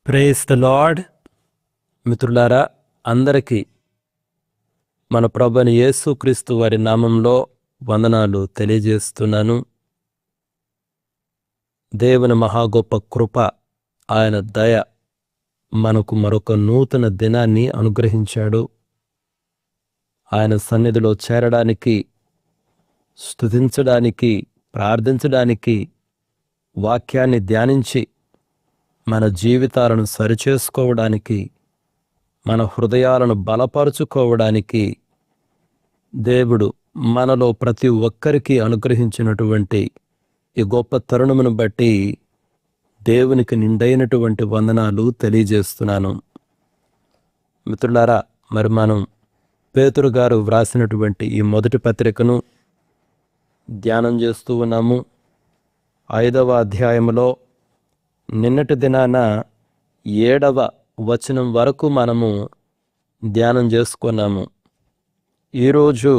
Praise the lord. మిత్రులారా, అందరికీ మన ప్రభువైన యేసుక్రీస్తు వారి నామంలో వందనాలు తెలియజేస్తున్నాను. దేవుని మహా గొప్ప కృప, ఆయన దయ మనకు మరొక నూతన దినాన్ని అనుగ్రహించాడు. ఆయన సన్నిధిలో చేరడానికి, స్తుతించడానికి, ప్రార్థించడానికి, వాక్యాన్ని ధ్యానించి మన జీవితాలను సరిచేసుకోవడానికి, మన హృదయాలను బలపరుచుకోవడానికి దేవుడు మనలో ప్రతి ఒక్కరికి అనుగ్రహించినటువంటి ఈ గొప్ప తరుణమును బట్టి దేవునికి నిండైనటువంటి వందనాలు తెలియజేస్తున్నాను. మిత్రులారా, మరి మనం పేతురు గారు వ్రాసినటువంటి ఈ మొదటి పత్రికను ధ్యానం చేస్తూ ఉన్నాము. 5వ అధ్యాయములో నిన్నటి దినాన 7వ వచనం వరకు మనము ధ్యానం చేసుకున్నాము. ఈరోజు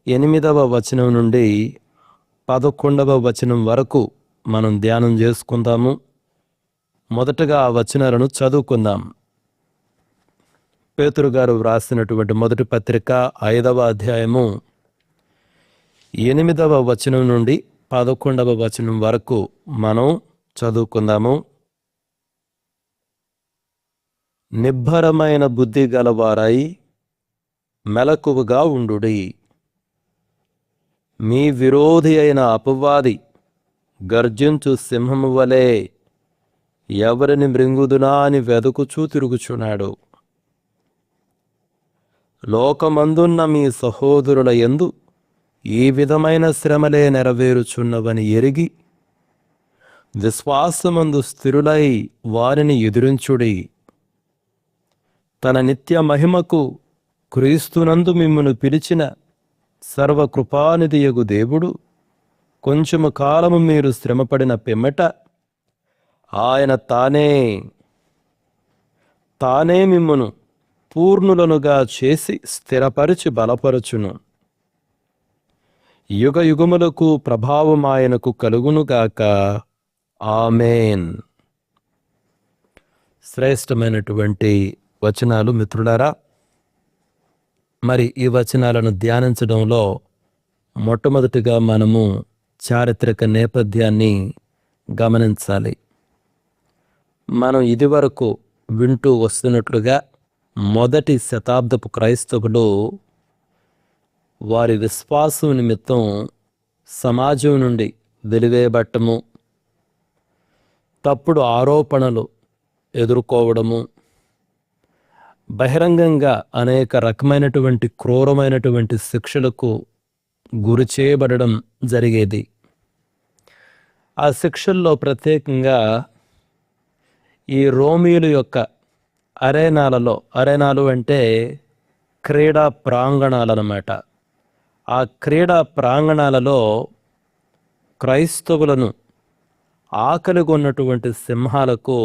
8వ వచనం నుండి 11వ వచనం వరకు మనం ధ్యానం చేసుకుందాము. మొదటగా ఆ వచనాలను చదువుకుందాం. పేతురు గారు వ్రాసినటువంటి మొదటి పత్రిక 5వ అధ్యాయము 8వ వచనం నుండి 11వ వచనం వరకు మనం చదువుకుందాము. నిబ్బరమైన బుద్ధి గలవారై మెలకువగా ఉండుడి. మీ విరోధి అయిన అపవాది గర్జించు సింహము వలె ఎవరిని మృంగుదునా అని వెదుకుచూ తిరుగుచున్నాడు. లోకమందున్న మీ సహోదరుల యందు ఈ విధమైన శ్రమలే నెరవేరుచున్నవని ఎరిగి విశ్వాసమందు స్థిరులై వారిని ఎదురించుడి. తన నిత్య మహిమకు క్రీస్తునందు మిమ్మును పిలిచిన సర్వకృపానిధియగు దేవుడు కొంచెము కాలము మీరు శ్రమపడిన పిమ్మట ఆయన తానే మిమ్మును పూర్ణులనుగా చేసి స్థిరపరిచి బలపరచును. యుగ యుగములకు ప్రభావం ఆయనకు కలుగునుగాక. ఆమేన్. శ్రేష్టమైనటువంటి వచనాలు మిత్రులారా. మరి ఈ వచనాలను ధ్యానించడంలో మొట్టమొదటిగా మనము చారిత్రక నేపథ్యాన్ని గమనించాలి. మనం ఇదివరకు వింటూ వస్తున్నట్లుగా మొదటి శతాబ్దపు క్రైస్తవులు వారి విశ్వాసం నిమిత్తం సమాజం నుండి వెలివేయబట్టము, తప్పుడు ఆరోపణలు ఎదుర్కోవడము, బహిరంగంగా అనేక రకమైనటువంటి క్రూరమైనటువంటి శిక్షలకు గురి చేయబడడం జరిగేది. ఆ శిక్షల్లో ప్రత్యేకంగా ఈ రోమీయుల యొక్క అరేనాలు అంటే క్రీడా ప్రాంగణాలన్నమాట. ఆ క్రీడా ప్రాంగణాలలో క్రైస్తవులను ఆకలిగొన్నటువంటి సింహాలకు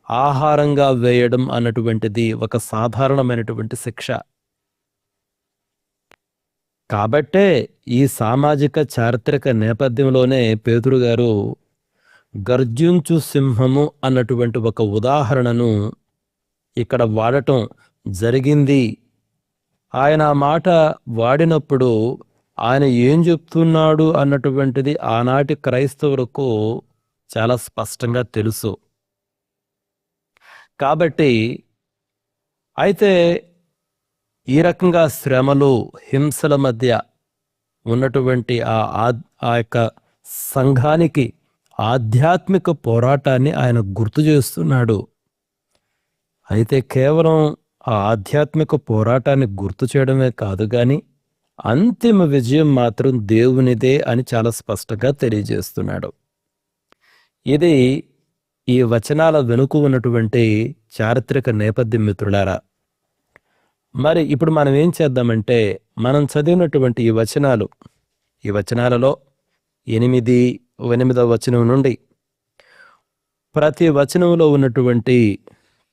ఆహారంగా వేయడం అన్నటువంటిది ఒక సాధారణమైనటువంటి శిక్ష. కాబట్టే ఈ సామాజిక చారిత్రక నేపథ్యంలోనే పేతురు గారు గర్జించు సింహము అన్నటువంటి ఒక ఉదాహరణను ఇక్కడ వాడటం జరిగింది. ఆయన ఆ మాట వాడినప్పుడు ఆయన ఏం చెప్తున్నాడు అన్నటువంటిది ఆనాటి క్రైస్తవులకు చాలా స్పష్టంగా తెలుసు. కాబట్టి అయితే ఈ రకంగా శ్రమలు, హింసల మధ్య ఉన్నటువంటి ఆ యొక్క సంఘానికి ఆధ్యాత్మిక పోరాటాన్ని ఆయన గుర్తు చేస్తున్నాడు. అయితే కేవలం ఆ ఆధ్యాత్మిక పోరాటాన్ని గుర్తు చేయడమే కాదు కానీ అంతిమ విజయం మాత్రం దేవునిదే అని చాలా స్పష్టంగా తెలియజేస్తున్నాడు. ఇది ఈ వచనాల వెనుక ఉన్నటువంటి చారిత్రక నేపథ్యం మిత్రులారా. మరి ఇప్పుడు మనం ఏం చేద్దామంటే, మనం చదివినటువంటి ఈ వచనాలలో 8వ వచనం నుండి ప్రతి వచనంలో ఉన్నటువంటి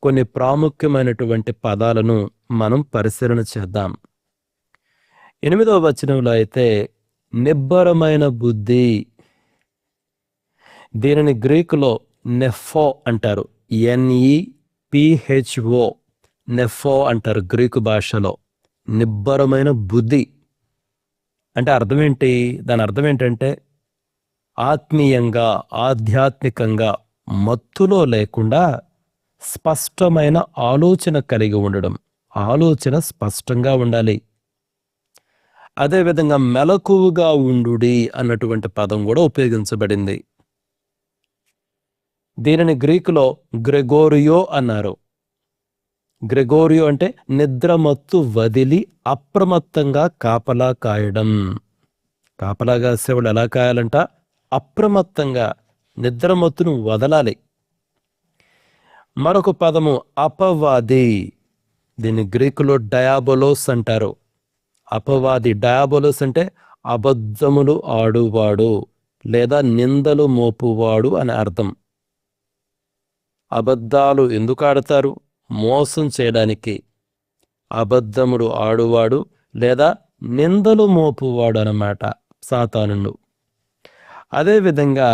కొన్ని ప్రాముఖ్యమైనటువంటి పదాలను మనం పరిశీలన చేద్దాం. 8వ వచనంలో అయితే నిబ్బరమైన బుద్ధి, దీనిని గ్రీకులో నెఫో అంటారు. NEPHO, నెఫో అంటారు గ్రీకు భాషలో. నిబ్బరమైన బుద్ధి అంటే అర్థం ఏంటి? దాని అర్థం ఏంటంటే ఆత్మీయంగా, ఆధ్యాత్మికంగా మత్తులో లేకుండా స్పష్టమైన ఆలోచన కలిగి ఉండడం. ఆలోచన స్పష్టంగా ఉండాలి. అదేవిధంగా మెలకువగా ఉండుడి అన్నటువంటి పదం కూడా ఉపయోగించబడింది. దీనిని గ్రీకులో గ్రెగోరియో అన్నారు. గ్రెగోరియో అంటే నిద్రమత్తు వదిలి అప్రమత్తంగా కాపలా కాయడం. కాపలా కాసేవాళ్ళు ఎలా కాయాలంట? అప్రమత్తంగా, నిద్రమత్తును వదలాలి. మరొక పదము అపవాది. దీన్ని గ్రీకులో డయాబోలోస్ అంటారు. అపవాది, డయాబోలోస్ అంటే అబద్ధములు ఆడువాడు లేదా నిందలు మోపువాడు అని అర్థం. అబద్ధాలు ఎందుకు ఆడతారు? మోసం చేయడానికి. అబద్ధముడు ఆడువాడు లేదా నిందలు మోపువాడు అన్నమాట సాతానుడు. అదేవిధంగా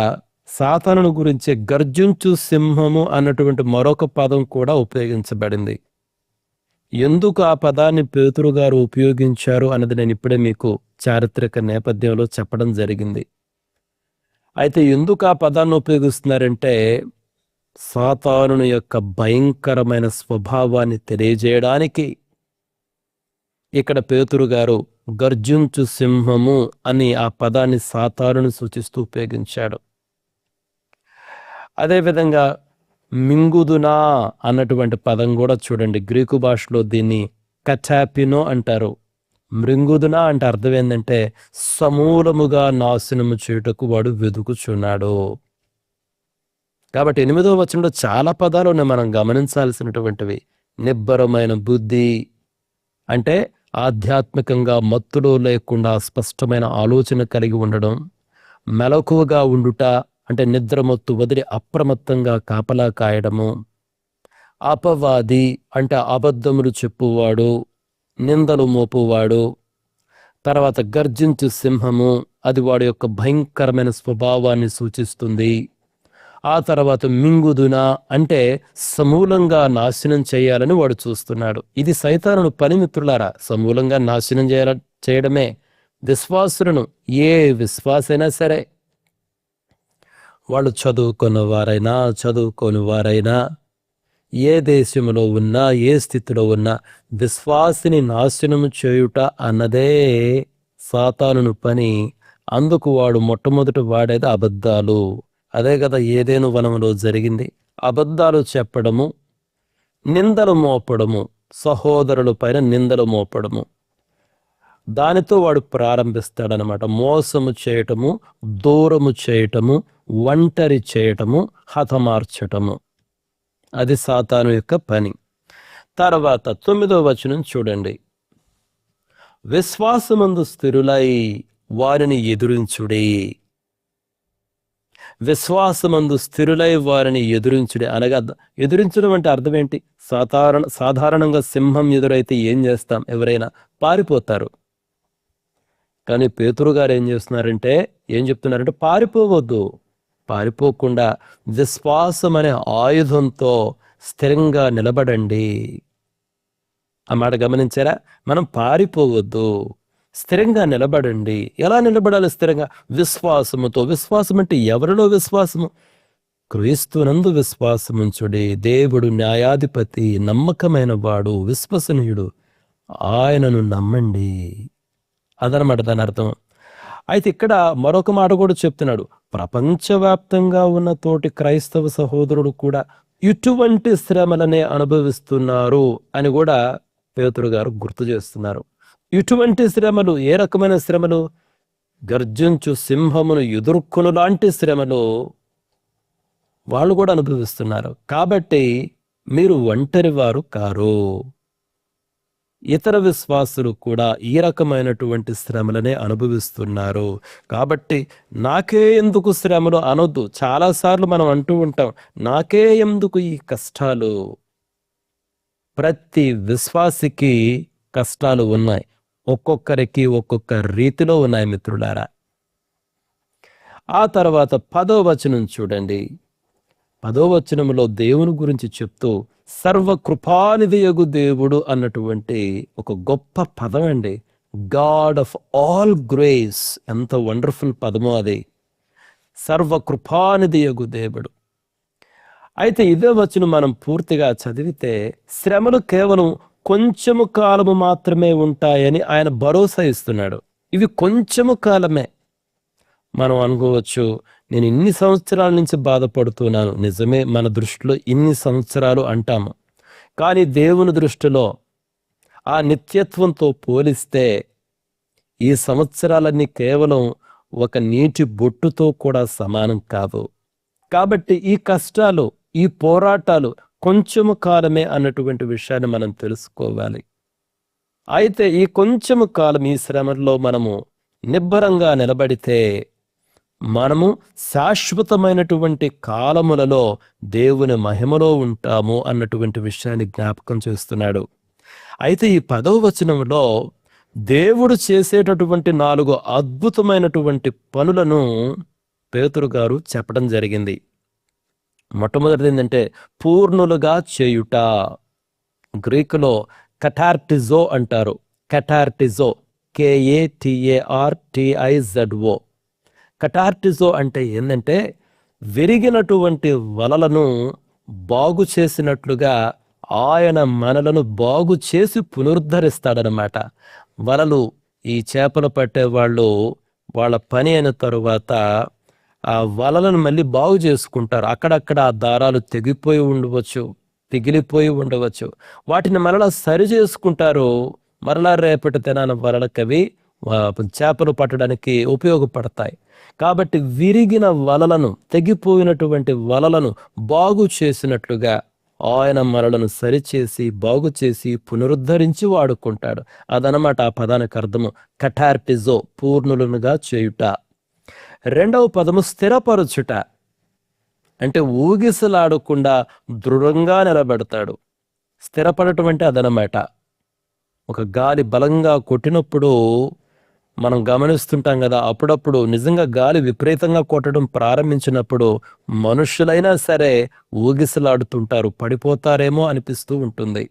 సాతానుని గురించి గర్జించు సింహము అన్నటువంటి మరొక పదం కూడా ఉపయోగించబడింది. ఎందుకు ఆ పదాన్ని పేతురు గారు ఉపయోగించారు అన్నది నేను ఇప్పుడే మీకు చారిత్రక నేపథ్యంలో చెప్పడం జరిగింది. అయితే ఎందుకు ఆ పదాన్ని ఉపయోగిస్తున్నారంటే సాతానుని యొక్క భయంకరమైన స్వభావాన్ని తెలియజేయడానికి ఇక్కడ పేతురు గారు గర్జించు సింహము అని ఆ పదాన్ని సాతానుని సూచిస్తూ ఉపయోగించాడు. అదేవిధంగా మింగుదునా అన్నటువంటి పదం కూడా చూడండి, గ్రీకు భాషలో దీన్ని కటాపినో అంటారు. మృంగుదునా అంటే అర్థం ఏంటంటే సమూలముగా నాశనము చేయుటకు వాడు వెదుకుచున్నాడు. కాబట్టి 8వ వచనంలో చాలా పదాలు ఉన్నాయి మనం గమనించాల్సినటువంటివి. నిబ్బరమైన బుద్ధి అంటే ఆధ్యాత్మికంగా మత్తులో లేకుండా స్పష్టమైన ఆలోచన కలిగి ఉండడం. మెలకువగా ఉండుట అంటే నిద్రమత్తు వదిలి అప్రమత్తంగా కాపలా కాయడము. అపవాది అంటే అబద్ధములు చెప్పువాడు, నిందలు మోపువాడు. తర్వాత గర్జించు సింహము, అది వాడి యొక్క భయంకరమైన స్వభావాన్ని సూచిస్తుంది. ఆ తర్వాత మింగుదున అంటే సమూలంగా నాశనం చేయాలని వాడు చూస్తున్నాడు. ఇది సైతానుని పని మిత్రులారా, సమూలంగా నాశనం చేయడమే. విశ్వాసులను, ఏ విశ్వాసైనా సరే, వాళ్ళు చదువుకున్న వారైనా చదువుకోని వారైనా, ఏ దేశంలో ఉన్నా ఏ స్థితిలో ఉన్నా విశ్వాసిని నాశనము చేయుట అన్నదే సాతానుని పని. అందుకు వాడు మొట్టమొదట వాడేది అబద్ధాలు. అదే కదా ఏదేను వనములో జరిగింది. అబద్ధాలు చెప్పడము, నిందలు మోపడము, సహోదరుల పైన నిందలు మోపడము. దానితో వాడు ప్రారంభిస్తాడనమాట. మోసము చేయటము, దూరము చేయటము, ఒంటరి చేయటము, హతమార్చటము. అది సాతాను యొక్క పని. తర్వాత 9వ వచనం చూడండి. విశ్వాసమందు స్థిరులై వారిని ఎదురించుడి. విశ్వాసమందు స్థిరులై వారిని ఎదురించుడి అనగా, ఎదురించడం అంటే అర్థం ఏంటి? సాధారణంగా సింహం ఎదురైతే ఏం చేస్తాం? ఎవరైనా పారిపోతారు. కానీ పేతురు గారు ఏం చేస్తున్నారంటే, ఏం చెప్తున్నారంటే పారిపోవద్దు. పారిపోకుండా విశ్వాసం అనే ఆయుధంతో స్థిరంగా నిలబడండి. ఆ మాట గమనించారా? మనం పారిపోవద్దు, స్థిరంగా నిలబడండి. ఎలా నిలబడాలి స్థిరంగా? విశ్వాసముతో. విశ్వాసం అంటే ఎవరిలో విశ్వాసము? క్రీస్తునందు విశ్వాసముంచుడి. దేవుడు న్యాయాధిపతి, నమ్మకమైన వాడు, విశ్వసనీయుడు. ఆయనను నమ్మండి. అదనమాట దాని అర్థం. అయితే ఇక్కడ మరొక మాట కూడా చెప్తున్నాడు. ప్రపంచవ్యాప్తంగా ఉన్న తోటి క్రైస్తవ సహోదరుడు కూడా ఇటువంటి శ్రమలనే అనుభవిస్తున్నారు అని కూడా పేతురు గారు గుర్తు చేస్తున్నారు. ఇటువంటి శ్రమలు, ఏ రకమైన శ్రమలు? గర్జించు సింహమును ఎదుర్కొను లాంటి శ్రమలు వాళ్ళు కూడా అనుభవిస్తున్నారు. కాబట్టి మీరు ఒంటరి వారు కారు. ఇతర విశ్వాసులు కూడా ఈ రకమైనటువంటి శ్రమలనే అనుభవిస్తున్నారు. కాబట్టి నాకే ఎందుకు శ్రమలు అనొద్దు. చాలాసార్లు మనం అంటూ ఉంటాం, నాకే ఎందుకు ఈ కష్టాలు. ప్రతి విశ్వాసికి కష్టాలు ఉన్నాయి. ఒక్కొక్కరికి ఒక్కొక్క రీతిలో ఉన్నాయి మిత్రులారా. ఆ తర్వాత 10వ వచనం చూడండి. 10వ వచనంలో దేవుని గురించి చెప్తూ సర్వకృపానిధియగు దేవుడు అన్నటువంటి ఒక గొప్ప పదం అండి. గాడ్ ఆఫ్ ఆల్ గ్రేస్, ఎంత వండర్ఫుల్ పదమో అది. సర్వకృపానిధియగు దేవుడు. అయితే ఇదే వచనం మనం పూర్తిగా చదివితే శ్రమలు కేవలం కొంచెము కాలము మాత్రమే ఉంటాయని ఆయన భరోసా ఇస్తున్నాడు. ఇవి కొంచెము కాలమే. మనం అనుకోవచ్చు, నేను ఇన్ని సంవత్సరాల నుంచి బాధపడుతున్నాను. నిజమే, మన దృష్టిలో ఇన్ని సంవత్సరాలు అంటాము. కానీ దేవుని దృష్టిలో ఆ నిత్యత్వంతో పోలిస్తే ఈ సంవత్సరాలన్నీ కేవలం ఒక నీటి బొట్టుతో కూడా సమానం కావు. కాబట్టి ఈ కష్టాలు, ఈ పోరాటాలు కొంచెము కాలమే అన్నటువంటి విషయాన్ని మనం తెలుసుకోవాలి. అయితే ఈ కొంచెము కాలం, ఈ శ్రమల్లో మనము నిబ్బరంగా నిలబడితే మనము శాశ్వతమైనటువంటి కాలములలో దేవుని మహిమలో ఉంటాము అన్నటువంటి విషయాన్ని జ్ఞాపకం చేస్తున్నాడు. అయితే ఈ 10వ వచనంలో దేవుడు చేసేటటువంటి 4 అద్భుతమైనటువంటి పనులను పేతురు గారు చెప్పడం జరిగింది. మొట్టమొదటిది ఏంటంటే పూర్ణులుగా చేయుట. గ్రీకులో కటార్టిజో అంటారు. కటార్టిజో, KATARTIZO. కటార్టిజో అంటే ఏంటంటే విరిగినటువంటి వలలను బాగు చేసినట్లుగా ఆయన మనలను బాగు చేసి పునరుద్ధరిస్తాడనమాట. వలలు, ఈ చేపలు పట్టేవాళ్ళు వాళ్ళ పని అయిన తరువాత ఆ వలలను మళ్ళీ బాగు చేసుకుంటారు. అక్కడక్కడ ఆ దారాలు తెగిపోయి ఉండవచ్చు, పిగిలిపోయి ఉండవచ్చు. వాటిని మరలా సరి చేసుకుంటారు. మరలా రేపటి దినాన వలలకవి చేపలు పట్టడానికి ఉపయోగపడతాయి. కాబట్టి విరిగిన వలలను, తెగిపోయినటువంటి వలలను బాగు చేసినట్లుగా ఆయన మనలను సరిచేసి, బాగు చేసి, పునరుద్ధరించి వాడుకుంటాడు. అదనమాట ఆ పదానికి అర్థము. కటార్టిజో, పూర్ణులుగా చేయుట. 2వ పదము స్థిరపరచుట. అంటే ఊగిసలాడకుండా దృఢంగా నిలబెడతాడు. స్థిరపడటం అంటే అదనమాట. ఒక గాలి బలంగా కొట్టినప్పుడు మనం గమనిస్తుంటాం కదా, అప్పుడప్పుడు నిజంగా గాలి విపరీతంగా కొట్టడం ప్రారంభించినప్పుడు మనుషులైనా సరే ఊగిసలాడుతుంటారు, పడిపోతారేమో అనిపిస్తూ ఉంటుంది.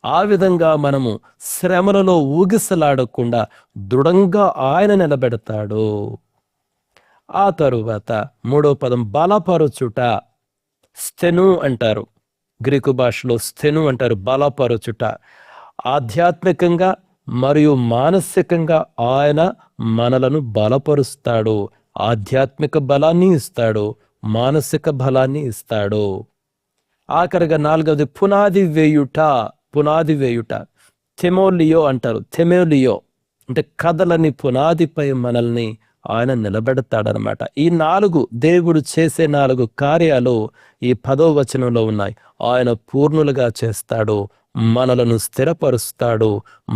ఆ విధంగా మనము శ్రమలలో ఊగిసలాడకుండా దృఢంగా ఆయన నిలబెడతాడు. ఆ తరువాత 3వ పదం బలపరచుట. స్థెను అంటారు, గ్రీకు భాషలో స్థెను అంటారు, బలపరచుట. ఆధ్యాత్మికంగా మరియు మానసికంగా ఆయన మనలను బలపరుస్తాడు. ఆధ్యాత్మిక బలాన్ని ఇస్తాడు, మానసిక బలాన్ని ఇస్తాడు. ఆఖరిగా 4వది పునాది వేయుట. పునాది వేయుట, థెమోలియో అంటారు. థెమోలియో అంటే కదలని పునాదిపై మనల్ని ఆయన నిలబెడతాడనమాట. ఈ 4 దేవుడు చేసే 4 కార్యాలు ఈ 10వ వచనంలో ఉన్నాయి. ఆయన పూర్ణులుగా చేస్తాడు, మనలను స్థిరపరుస్తాడు,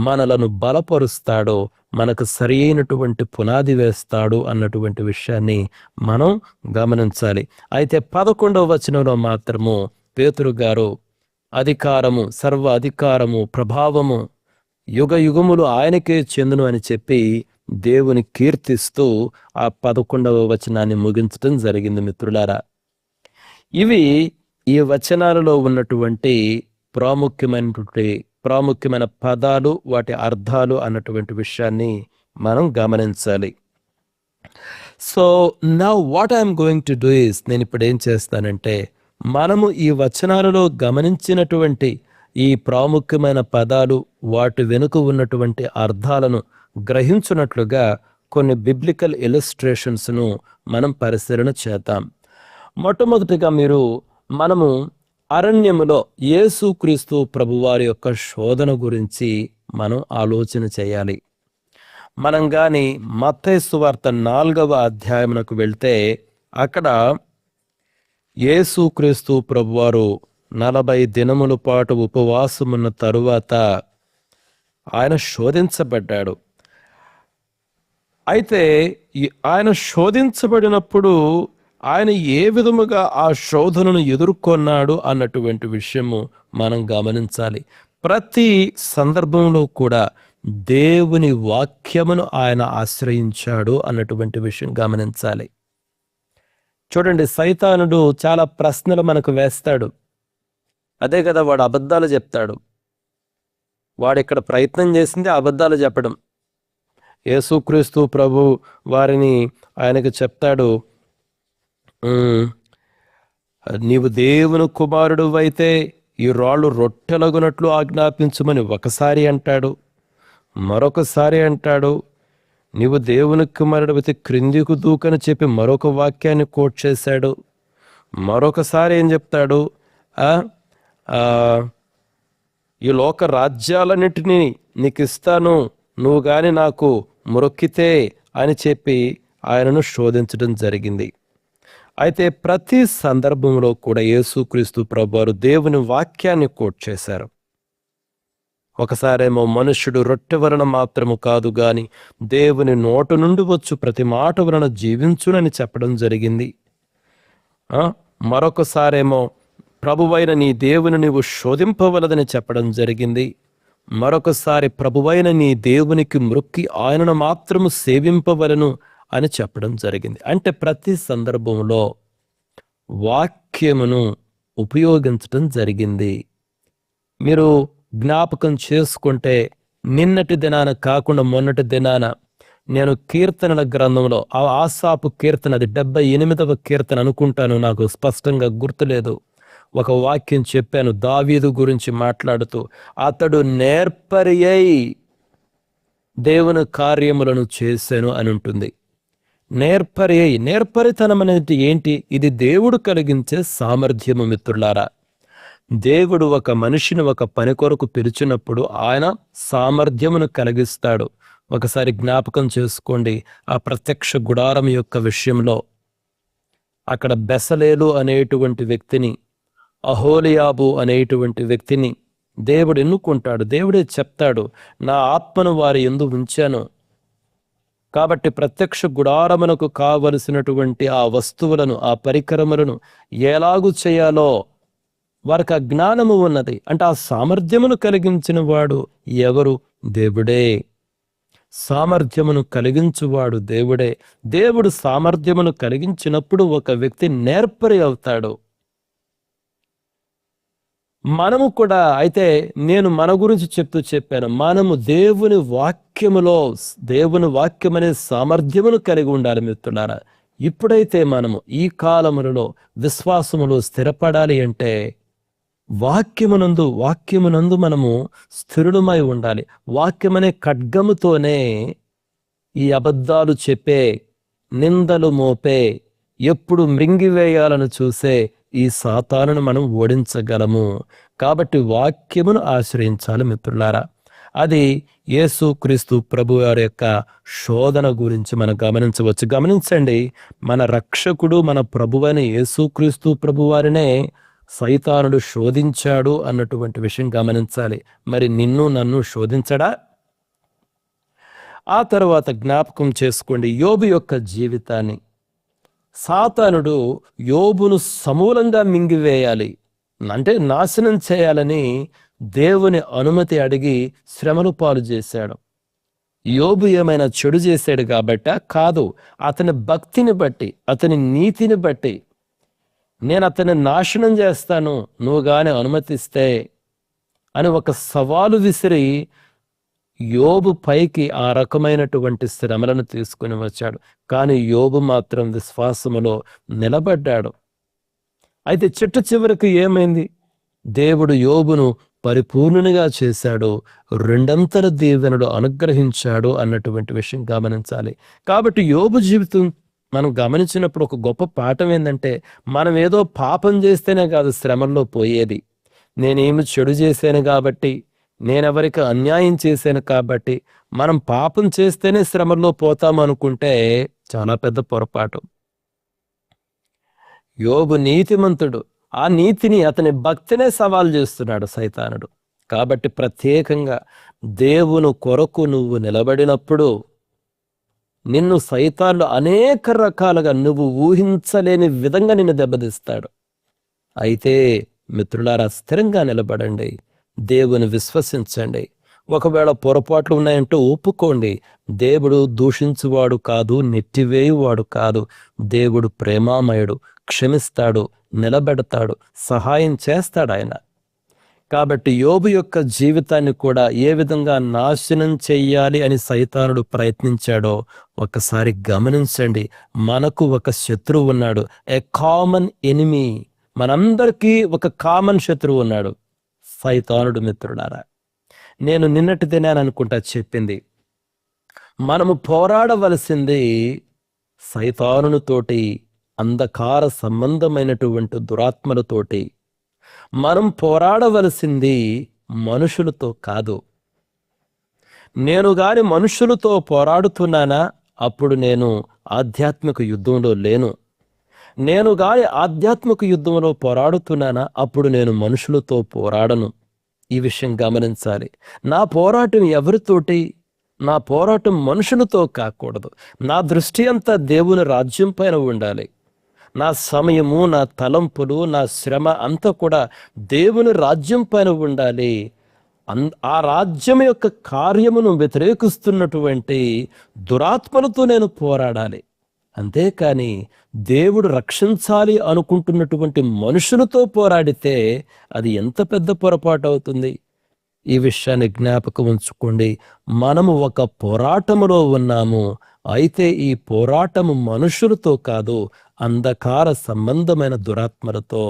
మనలను బలపరుస్తాడు, మనకు సరి అయినటువంటి పునాది వేస్తాడు అన్నటువంటి విషయాన్ని మనం గమనించాలి. అయితే 11వ వచనంలో మాత్రము పేతురు గారు అధికారము, సర్వ అధికారము, ప్రభావము యుగ యుగములు ఆయనకే చెందును అని చెప్పి దేవుని కీర్తిస్తూ ఆ 11వ వచనాన్ని ముగించడం జరిగింది. మిత్రులారా, ఇవి ఈ వచనాలలో ఉన్నటువంటి ప్రాముఖ్యమైన పదాలు, వాటి అర్థాలు అన్నటువంటి విషయాన్ని మనం గమనించాలి. So now what I'm going to do is, నేను ఇప్పుడు ఏం చేస్తానంటే మనము ఈ వచనాలలో గమనించినటువంటి ఈ ప్రాముఖ్యమైన పదాలు, వాటి వెనుక ఉన్నటువంటి అర్థాలను గ్రహించున్నట్లుగా కొన్ని బిబ్లికల్ ఇలస్ట్రేషన్స్ను మనం పరిశీలన చేద్దాం. మొట్టమొదటిగా మనము అరణ్యములో యేసుక్రీస్తు ప్రభువారి యొక్క శోధన గురించి మనం ఆలోచన చేయాలి. మనం కానీ మత్తయి సువార్త 4వ అధ్యాయమునకు వెళ్తే అక్కడ యేసుక్రీస్తు ప్రభువారు 40 దినముల పాటు ఉపవాసమున్న తరువాత ఆయన శోధించబడ్డాడు. అయితే ఆయన శోధించబడినప్పుడు ఆయన ఏ విధముగా ఆ శోధనను ఎదుర్కొన్నాడు అన్నటువంటి విషయము మనం గమనించాలి. ప్రతి సందర్భంలో కూడా దేవుని వాక్యమును ఆయన ఆశ్రయించాడు అన్నటువంటి విషయం గమనించాలి. చూడండి, సైతానుడు చాలా ప్రశ్నలు మనకు వేస్తాడు. అదే కదా వాడు అబద్ధాలు చెప్తాడు. వాడు ఇక్కడ ప్రయత్నం చేసింది అబద్ధాలు చెప్పడం. యేసుక్రీస్తు ప్రభు వారిని ఆయనకు చెప్తాడు, నీవు దేవుని కుమారుడు అయితే ఈ రాళ్ళు రొట్టెలగునట్లు ఆజ్ఞాపించమని ఒకసారి అంటాడు. మరొకసారి అంటాడు, నీవు దేవుని కుమారుడు అయితే క్రిందికు దూకని చెప్పి మరొక వాక్యాన్ని కోట్ చేశాడు. మరొకసారి ఏం చెప్తాడు, ఈ లోక రాజ్యాలన్నిటినీ నీకు ఇస్తాను, నువ్వు గాని నాకు మొరొక్కితే అని చెప్పి ఆయనను శోధించడం జరిగింది. అయితే ప్రతి సందర్భంలో కూడా యేసుక్రీస్తు ప్రభువారు దేవుని వాక్యాన్ని కోట్ చేశారు. ఒకసారేమో మనుష్యుడు రొట్టె వలన మాత్రము కాదు గాని దేవుని నోటు నుండి వచ్చు ప్రతి మాట వలన జీవించునని చెప్పడం జరిగింది. మరొకసారేమో ప్రభువైన నీ దేవుని నీవు శోధింపవలదని చెప్పడం జరిగింది. మరొకసారి ప్రభువైన నీ దేవునికి మ్రొక్కి ఆయనను మాత్రము సేవింపవలను అని చెప్పడం జరిగింది. అంటే ప్రతి సందర్భంలో వాక్యమును ఉపయోగించడం జరిగింది. మీరు జ్ఞాపకం చేసుకుంటే నిన్నటి దినాన కాకుండా మొన్నటి దినాన నేను కీర్తనల గ్రంథంలో ఆసాపు కీర్తన, అది 78వ కీర్తన అనుకుంటాను, నాకు స్పష్టంగా గుర్తులేదు, ఒక వాక్యం చెప్పాను దావీదు గురించి మాట్లాడుతూ, అతడు నేర్పరి అయి దేవుని కార్యములను చేశాను అని ఉంటుంది. నేర్పరి అయి, నేర్పరితనం అనేది ఏంటి? ఇది దేవుడు కలిగించే సామర్థ్యము మిత్రులారా. దేవుడు ఒక మనిషిని ఒక పని కొరకు పిలిచినప్పుడు ఆయన సామర్థ్యమును కలిగిస్తాడు. ఒకసారి జ్ఞాపకం చేసుకోండి, ఆ ప్రత్యక్ష గుడారం యొక్క విషయంలో అక్కడ బెసలేలు అనేటువంటి వ్యక్తిని, అహోలియాబు అనేటువంటి వ్యక్తిని దేవుడు ఎన్నుకుంటాడు. దేవుడే చెప్తాడు, నా ఆత్మను వారి యందు ఉంచాను కాబట్టి ప్రత్యక్ష గుడారమునకు కావలసినటువంటి ఆ వస్తువులను, ఆ పరికరములను ఎలాగూ చేయాలో వారికి ఆ జ్ఞానము ఉన్నది. అంటే ఆ సామర్థ్యమును కలిగించిన వాడు ఎవరు? దేవుడే. సామర్థ్యమును కలిగించువాడు దేవుడే. దేవుడు సామర్థ్యమును కలిగించినప్పుడు ఒక వ్యక్తి నేర్పరి అవుతాడు. మనము కూడా, అయితే నేను మన గురించి చెప్పాను, మనము దేవుని వాక్యములో, దేవుని వాక్యం అనే సామర్థ్యమును కలిగి ఉండాలి మిత్రులారా. ఇప్పుడైతే మనము ఈ కాలములలో విశ్వాసములో స్థిరపడాలి అంటే వాక్యమునందు మనము స్థిరులమై ఉండాలి. వాక్యమనే ఖడ్గముతోనే ఈ అబద్ధాలు చెప్పే, నిందలు మోపే, ఎప్పుడు మృంగివేయాలని చూసే ఈ సాతానును మనం ఓడించగలము. కాబట్టి వాక్యమును ఆశ్రయించాలి మిత్రులారా. అది యేసుక్రీస్తు ప్రభు వారి యొక్క శోధన గురించి మనం గమనించవచ్చు. గమనించండి, మన రక్షకుడు మన ప్రభువైన యేసుక్రీస్తు ప్రభు వారినే సైతానుడు శోధించాడు అన్నటువంటి విషయం గమనించాలి. మరి నిన్ను నన్ను శోధించడా? ఆ తర్వాత జ్ఞాపకం చేసుకోండి యోబు యొక్క జీవితాన్ని. సాతానుడు యోబును సమూలంగా మింగివేయాలి, అంటే నాశనం చేయాలని దేవుని అనుమతి అడిగి శ్రమలు పాలు చేశాడు. యోబు ఏమైనా చెడు చేశాడు కాబట్టా? కాదు, అతని భక్తిని బట్టి, అతని నీతిని బట్టి నేను అతన్ని నాశనం చేస్తాను నువ్వు గాని అనుమతిస్తే అని ఒక సవాలు విసిరి యోబు పైకి ఆ రకమైనటువంటి శ్రమలను తీసుకుని వచ్చాడు. కానీ యోబు మాత్రం విశ్వాసములో నిలబడ్డాడు. అయితే చివరికి ఏమైంది? దేవుడు యోబును పరిపూర్ణునిగా చేశాడు, రెండంతల దీవెనలు అనుగ్రహించాడు అన్నటువంటి విషయం గమనించాలి. కాబట్టి యోబు జీవితం మనం గమనించినప్పుడు ఒక గొప్ప పాఠం ఏంటంటే, మనం ఏదో పాపం చేస్తేనే కాదు శ్రమల్లో పోయేది. నేనేమి చెడు చేశాను కాబట్టి, నేనెవరికి అన్యాయం చేశాను కాబట్టి మనం పాపం చేస్తేనే శ్రమల్లో పోతాం అనుకుంటే చాలా పెద్ద పొరపాటు. యోబు నీతిమంతుడు, ఆ నీతిని, అతని భక్తినే సవాల్ చేస్తున్నాడు సైతానుడు. కాబట్టి ప్రత్యేకంగా దేవుని కొరకు నువ్వు నిలబడినప్పుడు నిన్ను సైతానుడు అనేక రకాలుగా నువ్వు ఊహించలేని విధంగా నిన్ను దెబ్బతీస్తాడు. అయితే మిత్రులారా, స్థిరంగా నిలబడండి, దేవుని విశ్వసించండి. ఒకవేళ పొరపాట్లు ఉన్నాయంటే ఒప్పుకోండి. దేవుడు దూషించువాడు కాదు, నెట్టివేయువాడు కాదు. దేవుడు ప్రేమామయుడు, క్షమిస్తాడు, నిలబెడతాడు, సహాయం చేస్తాడు ఆయన. కాబట్టి యోబు యొక్క జీవితాన్ని కూడా ఏ విధంగా నాశనం చెయ్యాలి అని సైతానుడు ప్రయత్నించాడో ఒకసారి గమనించండి. మనకు ఒక శత్రువు ఉన్నాడు, ఏ కామన్ ఎనిమీ. మనందరికీ ఒక కామన్ శత్రువు ఉన్నాడు, సైతానుడు. మిత్రులారా, నేను నిన్నటి దినాన్ని అనుకుంటా చెప్పింది, మనము పోరాడవలసింది సైతానునితోటి, అంధకార సంబంధమైనటువంటి దురాత్మలతోటి. మనం పోరాడవలసింది మనుషులతో కాదు. నేను గాని మనుషులతో పోరాడుతున్నానా, అప్పుడు నేను ఆధ్యాత్మిక యుద్ధంలో లేను. నేను గాని ఆధ్యాత్మిక యుద్ధంలో పోరాడుతున్నానా, అప్పుడు నేను మనుషులతో పోరాడను. ఈ విషయం గమనించాలి. నా పోరాటం ఎవరితోటి? నా పోరాటం మనుషులతో కాకూడదు. నా దృష్టి అంతా దేవుని రాజ్యం పైన ఉండాలి. నా సమయము, నా తలంపులు, నా శ్రమ అంతా కూడా దేవుని రాజ్యం పైన ఉండాలి. ఆ రాజ్యం యొక్క కార్యమును వ్యతిరేకిస్తున్నటువంటి దురాత్మలతో నేను పోరాడాలి. అంతేకాని దేవుడు రక్షించాలి అనుకుంటున్నటువంటి మనుషులతో పోరాడితే అది ఎంత పెద్ద పొరపాటు అవుతుంది. ఈ విషయాన్ని జ్ఞాపకం ఉంచుకోండి. మనము ఒక పోరాటములో ఉన్నాము. అయితే ఈ పోరాటము మనుషులతో కాదు, అంధకార సంబంధమైన దురాత్మలతో.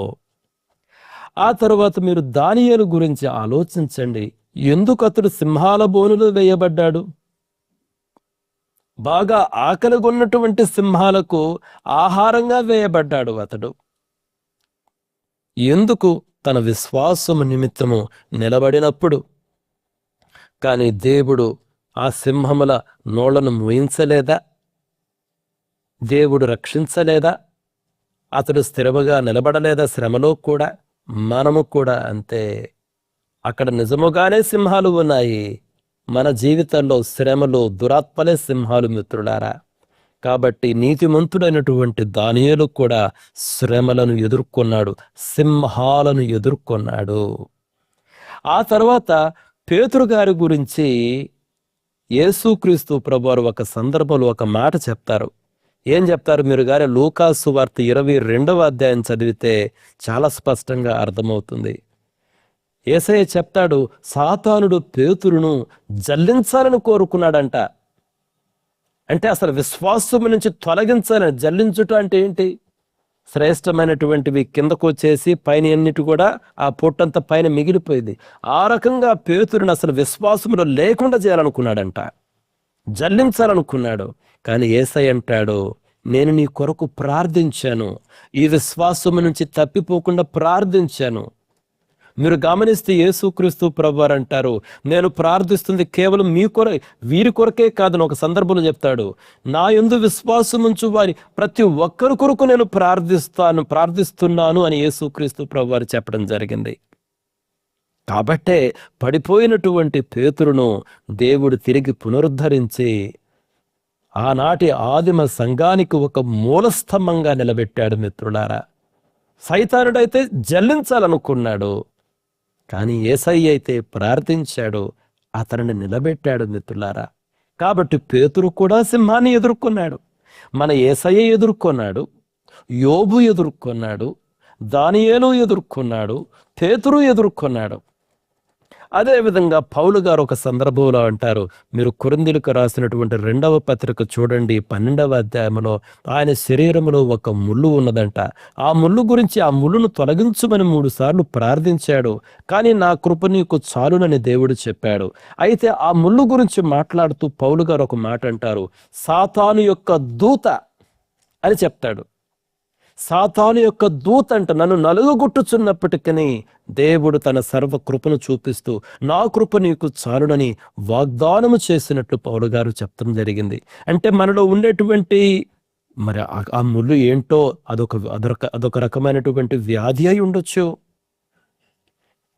ఆ తర్వాత మీరు దానియేలు గురించి ఆలోచించండి. ఎందుకు అతడు సింహాల బోనులో వేయబడ్డాడు? బాగా ఆకలిగొన్నటువంటి సింహాలకు ఆహారంగా వేయబడ్డాడు అతడు. ఎందుకు? తన విశ్వాసము నిమిత్తము నిలబడినప్పుడు. కానీ దేవుడు ఆ సింహముల నోళ్లను మూయించలేదా? దేవుడు రక్షించలేదా? అతడు స్థిరముగా నిలబడలేదా శ్రమలో కూడా? మనము కూడా అంతే. అక్కడ నిజముగానే సింహాలు ఉన్నాయి. మన జీవితంలో శ్రమలు, దురాత్మలే సింహాలు మిత్రులారా. కాబట్టి నీతిమంతుడైనటువంటి దానియేలు కూడా శ్రమలను ఎదుర్కొన్నాడు, సింహాలను ఎదుర్కొన్నాడు. ఆ తర్వాత పేతురు గారి గురించి యేసుక్రీస్తు ప్రభువారు ఒక సందర్భంలో ఒక మాట చెప్తారు. ఏం చెప్తారు? మీరు గారి లూకా సువార్త 22వ అధ్యాయం చదివితే చాలా స్పష్టంగా అర్థమవుతుంది. యేసయ్య చెప్తాడు, సాతానుడు పేతురును జల్లించాలని కోరుకున్నాడంట. అంటే అసలు విశ్వాసము నుంచి తొలగించాలని. జల్లించుట అంటే ఏంటి? శ్రేష్టమైనటువంటివి కిందకు వచ్చేసి పైన అన్నిటి కూడా ఆ పొట్టంతా పైన మిగిలిపోయింది. ఆ రకంగా పేతురుని అసలు విశ్వాసములో లేకుండా చేయాలనుకున్నాడంట, జల్లించాలనుకున్నాడు. కానీ యేసయ్య అంటాడు, నేను నీ కొరకు ప్రార్థించాను, ఈ విశ్వాసము నుంచి తప్పిపోకుండా ప్రార్థించాను. మీరు గమనిస్తే యేసుక్రీస్తు ప్రభువారు అంటారు, నేను ప్రార్థిస్తుంది కేవలం వీరి కొరకే కాదని ఒక సందర్భంలో చెప్తాడు. నా యందు విశ్వాసముంచు వారి ప్రతి ఒక్కరి కొరకు నేను ప్రార్థిస్తున్నాను అని యేసుక్రీస్తు ప్రభువారు చెప్పడం జరిగింది. కాబట్టే పడిపోయినటువంటి పేతురును దేవుడు తిరిగి పునరుద్ధరించి ఆనాటి ఆదిమ సంఘానికి ఒక మూలస్తంభంగా నిలబెట్టాడు. మిత్రులారా, సైతానుడైతే జల్లించాలనుకున్నాడు, కానీ యేసయ్య అయితే ప్రార్థించాడు, అతనిని నిలబెట్టాడు. మిత్రులారా, కాబట్టి పేతురు కూడా సింహాన్ని ఎదుర్కొన్నాడు. మన యేసయ్య ఎదుర్కొన్నాడు, యోబు ఎదుర్కొన్నాడు, దానియేలు ఎదుర్కొన్నాడు, పేతురు ఎదుర్కొన్నాడు. అదేవిధంగా పౌలు గారు ఒక సందర్భంలో అంటారు, మీరు కొరింథీయులకు రాసినటువంటి 2వ పత్రిక చూడండి, 12వ అధ్యాయంలో ఆయన శరీరంలో ఒక ముళ్ళు ఉన్నదంట. ఆ ముళ్ళు గురించి ఆ ముళ్ళును తొలగించమని 3 సార్లు ప్రార్థించాడు. కానీ నా కృప నీకు చాలునని దేవుడు చెప్పాడు. అయితే ఆ ముళ్ళు గురించి మాట్లాడుతూ పౌలు గారు ఒక మాట అంటారు, సాతాను యొక్క దూత అని చెప్తాడు. సాతాను యొక్క దూత అంట నన్ను నలుగుగొట్టుచున్నప్పటికీ దేవుడు తన సర్వ కృపను చూపిస్తూ నా కృప నీకు చాలునని వాగ్దానము చేసినట్లు పౌలు గారు చెప్పడం జరిగింది. అంటే మనలో ఉండేటువంటి మరి ఆ ముళ్ళు ఏంటో అదొక రకమైనటువంటి వ్యాధి అయి ఉండొచ్చు.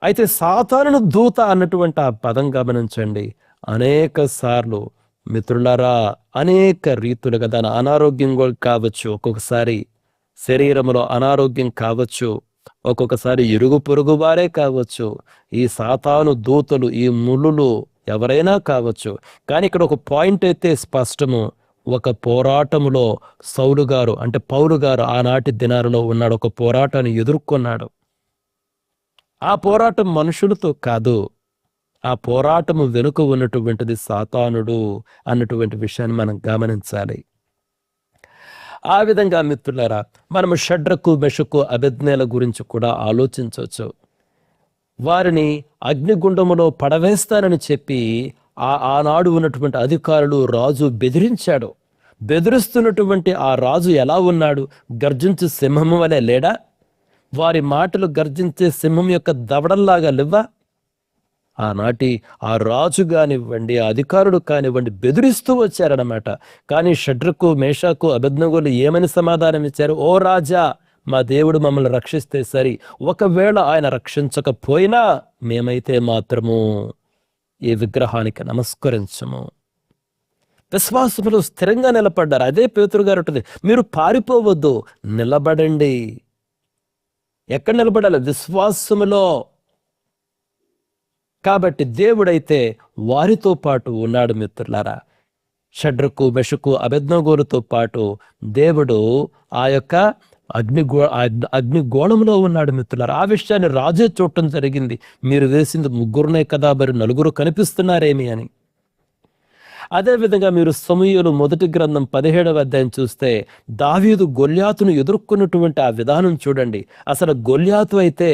అయితే సాతానును దూత అన్నటువంటి ఆ పదం గమనించండి. అనేక సార్లు మిత్రులారా, అనేక రీతులుగా దాని అనారోగ్యం కావచ్చు, ఒక్కొక్కసారి శరీరంలో అనారోగ్యం కావచ్చు, ఒక్కొక్కసారి ఇరుగు పొరుగు వారే కావచ్చు. ఈ సాతాను దూతలు, ఈ ముళ్ళులు ఎవరైనా కావచ్చు. కానీ ఇక్కడ ఒక పాయింట్ అయితే స్పష్టము. ఒక పోరాటములో సౌలు గారు అంటే పౌలు గారు ఆనాటి దినాలలో ఉన్నాడు. ఒక పోరాటాన్ని ఎదుర్కొన్నాడు. ఆ పోరాటం మనుషులతో కాదు, ఆ పోరాటము వెనుక ఉన్నటువంటిది సాతానుడు అన్నటువంటి విషయాన్ని మనం గమనించాలి. ఆ విధంగా మిత్రులారా, మనము షడ్రకు మెషకు అబేద్నెగోల గురించి కూడా ఆలోచించవచ్చు. వారిని అగ్నిగుండములో పడవేస్తానని చెప్పి ఆనాడు ఉన్నటువంటి అధికారులు రాజు బెదిరించాడు. బెదిరిస్తున్నటువంటి ఆ రాజు ఎలా ఉన్నాడు? గర్జించు సింహము వలె లేడా? వారి మాటలు గర్జించే సింహం యొక్క దవడల్లాగా లేవా? ఆనాటి ఆ రాజు కానివ్వండి, ఆ అధికారుడు కానివ్వండి బెదిరిస్తూ వచ్చారన్నమాట. కానీ షడ్రకు మేషకు అబేద్నెగోలు ఏమని సమాధానం ఇచ్చారు? ఓ రాజా, మా దేవుడు మమ్మల్ని రక్షిస్తే సరి, ఒకవేళ ఆయన రక్షించకపోయినా మేమైతే మాత్రము ఈ విగ్రహానికి నమస్కరించము. విశ్వాసములో స్థిరంగా నిలబడ్డారు. అదే పేతురు గారు ఉంటుంది, మీరు పారిపోవద్దు, నిలబడండి. ఎక్కడ నిలబడాలి? విశ్వాసములో. కాబట్టి దేవుడైతే వారితో పాటు ఉన్నాడు మిత్రులారా. షడ్రకు మెషకు అబేద్నెగోలతో పాటు దేవుడు ఆ యొక్క అగ్నిగోళంలో ఉన్నాడు మిత్రులారా. ఆ విషయాన్ని రాజే చూడటం జరిగింది. మీరు వేసింది ముగ్గురునే కదా, మరి నలుగురు కనిపిస్తున్నారేమి అని. అదేవిధంగా మీరు సమూయేలు మొదటి గ్రంథం 17వ అధ్యాయం చూస్తే దావీదు గొల్యాతును ఎదుర్కొన్నటువంటి ఆ విధానం చూడండి. అసలు గొల్యాతు అయితే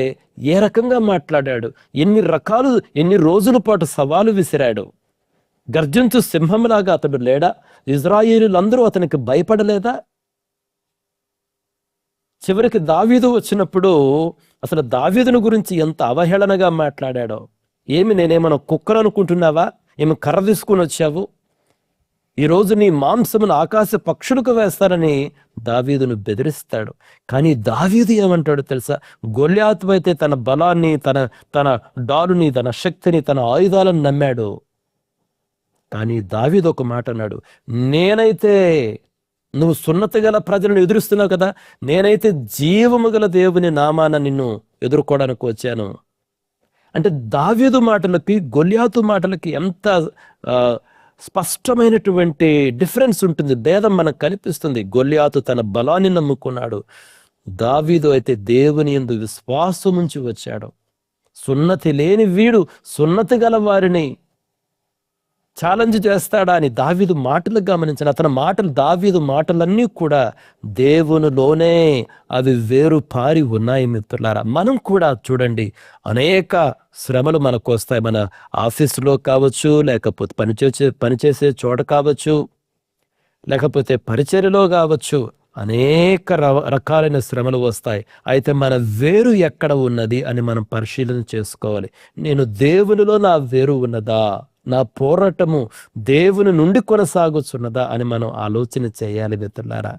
ఏ రకంగా మాట్లాడాడు, ఎన్ని రోజుల పాటు సవాలు విసిరాడు. గర్జించు సింహంలాగా అతడు లేడా? ఇజ్రాయేలీలందరూ అతనికి భయపడలేదా? చివరికి దావీదు వచ్చినప్పుడు అసలు దావీదును గురించి ఎంత అవహేళనగా మాట్లాడాడో. నేనేమన్నా కుక్కను అనుకుంటున్నావా? ఏమి కర్ర తీసుకుని వచ్చావు? ఈరోజు నీ మాంసమును ఆకాశ పక్షులకు వేస్తారని దావీదును బెదిరిస్తాడు. కానీ దావీదు ఏమంటాడు తెలుసా? గొల్యాతు అయితే తన బలాన్ని, తన డాలుని, తన శక్తిని, తన ఆయుధాలను నమ్మాడు. కానీ దావీదు ఒక మాట అన్నాడు, నేనైతే, నువ్వు సున్నతి గల ప్రజలను ఎదురుస్తున్నావు కదా, నేనైతే జీవము గల దేవుని నామాన నిన్ను ఎదుర్కోవడానికి వచ్చాను. అంటే దావీదు మాటలకి గొల్యాతు మాటలకి ఎంత స్పష్టమైనటువంటి డిఫరెన్స్ ఉంటుంది, భేదం మనకు కనిపిస్తుంది. గొల్యాతు తన బలాన్ని నమ్ముకున్నాడు, దావీదు అయితే దేవుని యందు విశ్వాసముంచి వచ్చాడు. సున్నతి లేని వీడు సున్నతి గల వారిని ఛాలెంజ్ చేస్తాడా అని దావీదు మాటలు గమనించిన దావీదు మాటలన్నీ కూడా దేవునిలోనే అవి వేరు పారి ఉన్నాయి మిత్రులారా. మనం కూడా చూడండి, అనేక శ్రమలు మనకు వస్తాయి. మన ఆఫీసులో కావచ్చు, లేకపోతే పనిచేసే చోట కావచ్చు, లేకపోతే పరిచర్యలో కావచ్చు, అనేక రకాలైన శ్రమలు వస్తాయి. అయితే మన వేరు ఎక్కడ ఉన్నది అని మనం పరిశీలన చేసుకోవాలి. నేను దేవునిలో నా వేరు ఉన్నదా, నా పోరాటము దేవుని నుండి కొనసాగుతున్నదా అని మనం ఆలోచన చేయాలి మిత్రులారా.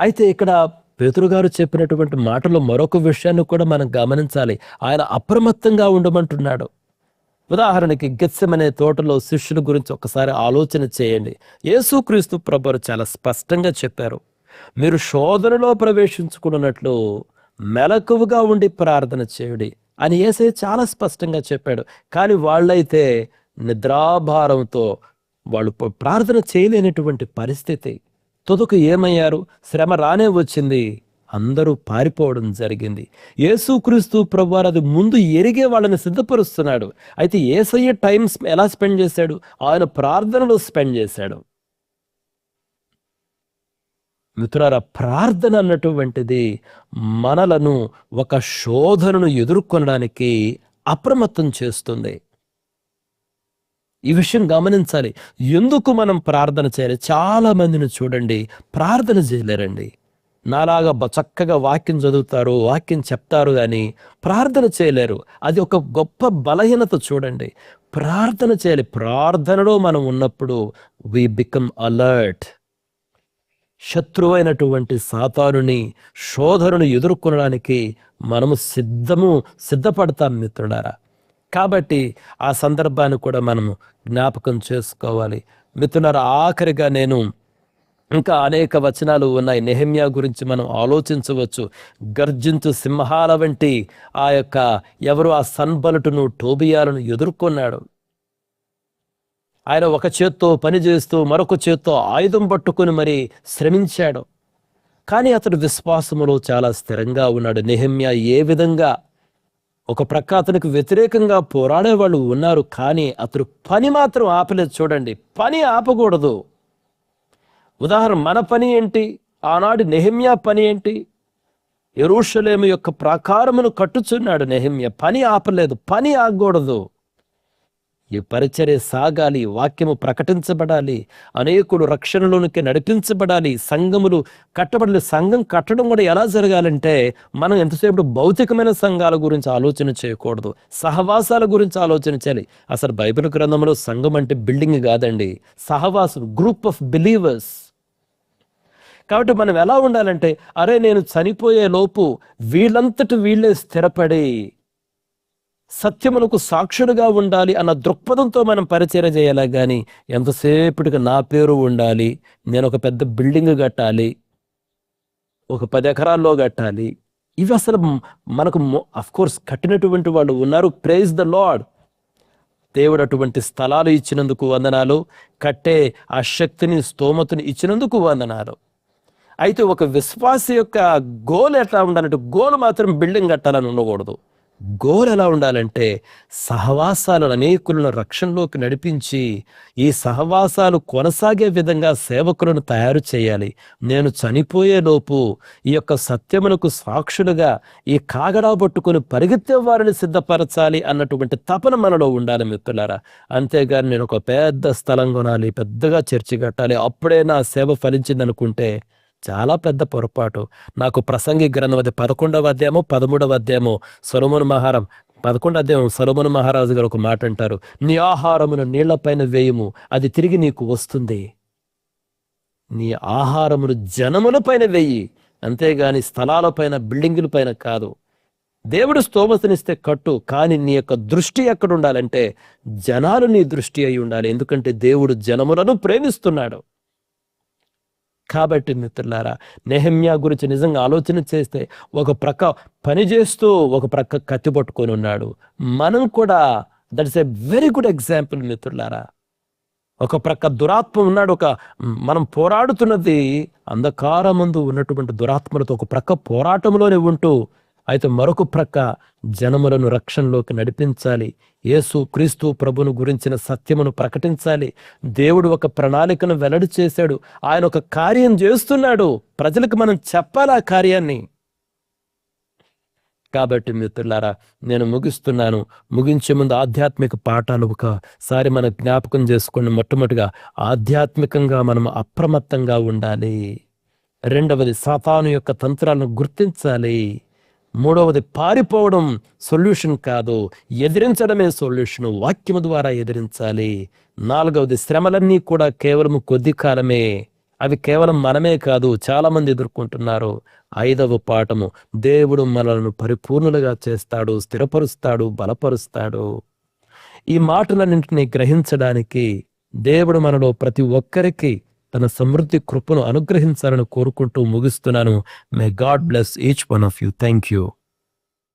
అయితే ఇక్కడ పేతురు గారు చెప్పినటువంటి మాటలో మరొక విషయాన్ని కూడా మనం గమనించాలి. ఆయన అప్రమత్తంగా ఉండమంటున్నాడు. ఉదాహరణకి గెత్సెమనే తోటలో శిష్యుల గురించి ఒకసారి ఆలోచన చేయండి. యేసుక్రీస్తు ప్రభువు చాలా స్పష్టంగా చెప్పారు, మీరు శోధనలో ప్రవేశించుకున్నట్లు మెలకువగా ఉండి ప్రార్థన చేయుడి అని యేసయ్య చాలా స్పష్టంగా చెప్పాడు. కానీ వాళ్ళైతే నిద్రాభారంతో వాళ్ళు ప్రార్థన చేయలేనటువంటి పరిస్థితి. తుదకు ఏమయ్యారు? శ్రమ రానే వచ్చింది, అందరూ పారిపోవడం జరిగింది. యేసుక్రీస్తు ప్రభువారు అది ముందు ఎరిగే వాళ్ళని సిద్ధపరుస్తున్నాడు. అయితే యేసయ్య టైం ఎలా స్పెండ్ చేశాడు? ఆయన ప్రార్థనలో స్పెండ్ చేశాడు. మిత్రులారా, ప్రార్థన అన్నటువంటిది మనలను ఒక శోధనను ఎదుర్కొనడానికి అప్రమత్తం చేస్తుంది. ఈ విషయం గమనించాలి. ఎందుకు మనం ప్రార్థన చేయాలి? చాలా మందిని చూడండి, ప్రార్థన చేయలేరండి. నాలాగా చక్కగా వాక్యం చదువుతారు, వాక్యం చెప్తారు, కానీ ప్రార్థన చేయలేరు. అది ఒక గొప్ప బలహీనత. చూడండి, ప్రార్థన చేయాలి. ప్రార్థనలో మనం ఉన్నప్పుడు వి బికమ్ అలర్ట్. శత్రువైనటువంటి సాతానుని, శోధనను ఎదుర్కొనడానికి మనము సిద్ధపడతాం మిత్రులారా. కాబట్టి ఆ సందర్భాన్ని కూడా మనము జ్ఞాపకం చేసుకోవాలి మిత్రులారా. ఆఖరిగా నేను ఇంకా అనేక వచనాలు ఉన్నాయి. నెహెమ్యా గురించి మనం ఆలోచించవచ్చు. గర్జించు సింహాల వంటి ఆ యొక్క ఎవరు ఆ సన్బలటును టోబియాలను ఎదుర్కొన్నాడు. ఆయన ఒక చేత్తో పని చేస్తూ మరొక చేత్తో ఆయుధం పట్టుకుని మరి శ్రమించాడు. కానీ అతడు విశ్వాసములో చాలా స్థిరంగా ఉన్నాడు. నెహెమ్యా ఏ విధంగా ఒక ప్రక్క అతనికి వ్యతిరేకంగా పోరాడే వాళ్ళు ఉన్నారు, కానీ అతడు పని మాత్రం ఆపలేదు. చూడండి, పని ఆపకూడదు. ఉదాహరణ, మన పని ఏంటి? ఆనాడు నెహెమ్యా పని ఏంటి? యెరూషలేము యొక్క ప్రాకారమును కట్టుచున్నాడు నెహెమ్యా. పని ఆపలేదు, పని ఆగకూడదు. ఈ పరిచర్య సాగాలి, వాక్యము ప్రకటించబడాలి, అనేకులు రక్షణలోనికి నడిపించబడాలి, సంఘములు కట్టబడాలి. సంఘం కట్టడం కూడా ఎలా జరగాలంటే మనం ఎంతసేపు భౌతికమైన సంఘాల గురించి ఆలోచన చేయకూడదు, సహవాసాల గురించి ఆలోచన చేయాలి. అసలు బైబిల్ గ్రంథంలో సంఘం అంటే బిల్డింగ్ కాదండి, సహవాసం, గ్రూప్ ఆఫ్ బిలీవర్స్. కాబట్టి మనం ఎలా ఉండాలంటే, అరే నేను చనిపోయే లోపు వీళ్ళంతటి వీళ్ళే స్థిరపడి సత్యమునకు సాక్షుడుగా ఉండాలి అన్న దృక్పథంతో మనం పరిచర్య చేయాలి. కానీ ఎంతసేపటికి నా పేరు ఉండాలి, నేను ఒక పెద్ద బిల్డింగ్ కట్టాలి, ఒక 10 ఎకరాల్లో కట్టాలి, ఇవి అసలు మనకు కోర్స్ కట్టినటువంటి వాళ్ళు ఉన్నారు. Praise the Lord. దేవుడు అటువంటి స్థలాలు ఇచ్చినందుకు వందనాలు, కట్టే ఆ శక్తిని స్తోమతని ఇచ్చినందుకు వందనాలు. అయితే ఒక విశ్వాసి యొక్క గోల్ ఎట్లా ఉండాలంటే, గోల్ మాత్రం బిల్డింగ్ కట్టాలని ఉండకూడదు. గోల్ ఎలా ఉండాలంటే సహవాసాలను అనేకులను రక్షణలోకి నడిపించి ఈ సహవాసాలు కొనసాగే విధంగా సేవకులను తయారు చేయాలి. నేను చనిపోయే లోపు ఈ యొక్క సత్యమునకు సాక్షులుగా ఈ కాగడా పట్టుకుని పరిగెత్తే వారిని సిద్ధపరచాలి అన్నటువంటి తపన మనలో ఉండాలి మిత్రులారా. అంతేగాని నేను ఒక పెద్ద స్థలం కొనాలి, పెద్దగా చర్చి కట్టాలి, అప్పుడే నా సేవ ఫలించింది అనుకుంటే చాలా పెద్ద పొరపాటు. నాకు ప్రసంగి గ్రంథం 11వ అధ్యాయము 13వ అధ్యాయము సొలొమోను మహారాజు 11వ అధ్యాయం సొలొమోను మహారాజు గారు ఒక మాట అంటారు, నీ ఆహారమును నీళ్లపైన వేయము, అది తిరిగి నీకు వస్తుంది. నీ ఆహారమును జనముల పైన వేయి, అంతేగాని స్థలాలపైన బిల్డింగుల పైన కాదు. దేవుడు స్తోమతనిస్తే కట్టు, కానీ నీ యొక్క దృష్టి ఎక్కడ ఉండాలంటే జనాలు నీ దృష్టి అయి ఉండాలి. ఎందుకంటే దేవుడు జనములను ప్రేమిస్తున్నాడు. కాబట్టి మిత్రులారా, నెహెమ్యా గురించి నిజంగా ఆలోచన చేస్తే ఒక ప్రక్క పని చేస్తూ ఒక ప్రక్క కత్తి పట్టుకొని ఉన్నాడు. మనం కూడా that is a very good example మిత్రులారా. ఒక ప్రక్క దురాత్మ ఉన్నాడు, మనం పోరాడుతున్నది అంధకారమందు ఉన్నటువంటి దురాత్మలతో ఒక ప్రక్క పోరాటంలోనే ఉంటూ, అయితే మరొక ప్రక్క జనములను రక్షణలోకి నడిపించాలి, యేసు క్రీస్తు ప్రభును గురించిన సత్యమును ప్రకటించాలి. దేవుడు ఒక ప్రణాళికను వెల్లడి చేశాడు, ఆయన ఒక కార్యం చేస్తున్నాడు, ప్రజలకు మనం చెప్పాలి ఆ కార్యాన్ని. కాబట్టి మిత్రులారా, నేను ముగిస్తున్నాను. ముగించే ముందు ఆధ్యాత్మిక పాఠాలు ఒకసారి మనం జ్ఞాపకం చేసుకోండి. మొట్టమొదటిగా ఆధ్యాత్మికంగా మనం అప్రమత్తంగా ఉండాలి. రెండవది, సాతాను యొక్క తంత్రాలను గుర్తించాలి. మూడవది, పారిపోవడం సొల్యూషన్ కాదు, ఎదిరించడమే సొల్యూషన్. వాక్యము ద్వారా ఎదిరించాలి. నాలుగవది, శ్రమలన్నీ కూడా కేవలం కొద్ది కాలమే, అవి కేవలం మనమే కాదు చాలా మంది ఎదుర్కొంటున్నారు. ఐదవ పాఠము, దేవుడు మనలను పరిపూర్ణులుగా చేస్తాడు, స్థిరపరుస్తాడు, బలపరుస్తాడు. ఈ మాటలన్నింటినీ గ్రహించడానికి దేవుడు మనలో ప్రతి ఒక్కరికి తన సమృద్ధి కృపను అనుగ్రహించాలని కోరుకుంటూ ముగిస్తున్నాను. May God bless each one of you. Thank you.